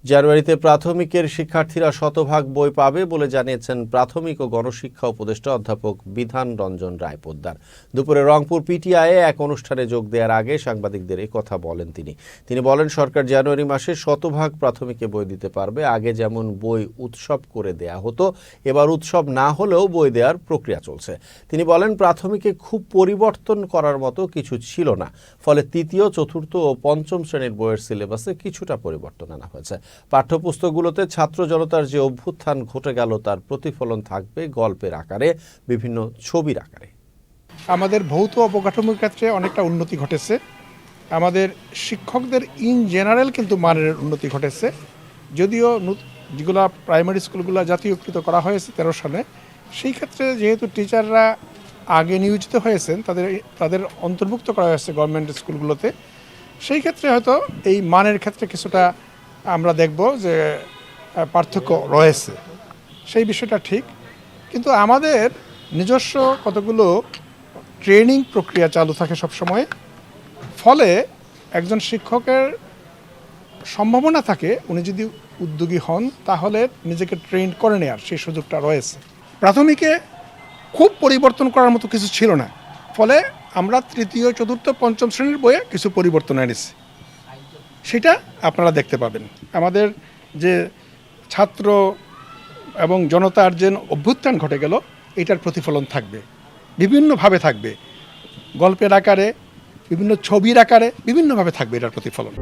জানুয়ারিতে প্রাথমিকের শিক্ষার্থীরা শতভাগ বই পাবে বলে জানিয়েছেন প্রাথমিক ও গণশিক্ষা উপদেষ্টা অধ্যাপক বিধান রঞ্জন রায় পোদ্দার। দুপুরে রংপুর পিটিআইয়ে এক অনুষ্ঠানে যোগ দেওয়ার আগে সাংবাদিকদের এই কথা বলেন তিনি বলেন, সরকার জানুয়ারি মাসে শতভাগ প্রাথমিকে বই দিতে পারবে। আগে যেমন বই উৎসব করে দেয়া হতো, এবার উৎসব না হলেও বই দেওয়ার প্রক্রিয়া চলছে। তিনি বলেন, প্রাথমিকে খুব পরিবর্তন করার মতো কিছু ছিল না, ফলে তৃতীয়, চতুর্থ ও পঞ্চম শ্রেণীর বইয়ের সিলেবাসে কিছুটা পরিবর্তন আনা হয়েছে। পাঠ্যপুস্তকগুলোতে ছাত্র জনতার যে অভ্যুত্থান ঘটে গেল তার প্রতিফলন থাকবে গল্পের আকারে, বিভিন্ন ছবির আকারে। আমাদের ভৌত অবকাঠামোর ক্ষেত্রে অনেকটা উন্নতি ঘটেছে। আমাদের শিক্ষকদের ইন জেনারেল কিন্তু মানের উন্নতি ঘটেছে। যদিও যেগুলো প্রাইমারি স্কুলগুলো জাতীয়কৃত করা হয়েছে 13 সালে, সেই ক্ষেত্রে যেহেতু টিচাররা আগে নিয়োজিত হয়েছেন, তাদের অন্তর্ভুক্ত করা হয়েছে গভর্নমেন্ট স্কুলগুলোতে, সেই ক্ষেত্রে হয়তো এই মানের ক্ষেত্রে কিছুটা আমরা দেখব যে পার্থক্য রয়েছে, সেই বিষয়টা ঠিক। কিন্তু আমাদের নিজস্ব কতগুলো ট্রেনিং প্রক্রিয়া চালু থাকে সবসময়, ফলে একজন শিক্ষকের সম্ভাবনা থাকে উনি যদি উদ্যোগী হন তাহলে নিজেকে ট্রেন করে নেওয়ার সেই সুযোগটা রয়েছে। প্রাথমিকে খুব পরিবর্তন করার মতো কিছু ছিল না, ফলে আমরা তৃতীয়, চতুর্থ, পঞ্চম শ্রেণীর বইয়ে কিছু পরিবর্তন এনেছি, সেটা আপনারা দেখতে পাবেন। আমাদের যে ছাত্র এবং জনতার যে অভ্যুত্থান ঘটে গেল, এটার প্রতিফলন থাকবে, বিভিন্নভাবে থাকবে, গল্পের আকারে, বিভিন্ন ছবির আকারে, বিভিন্নভাবে থাকবে এটার প্রতিফলন।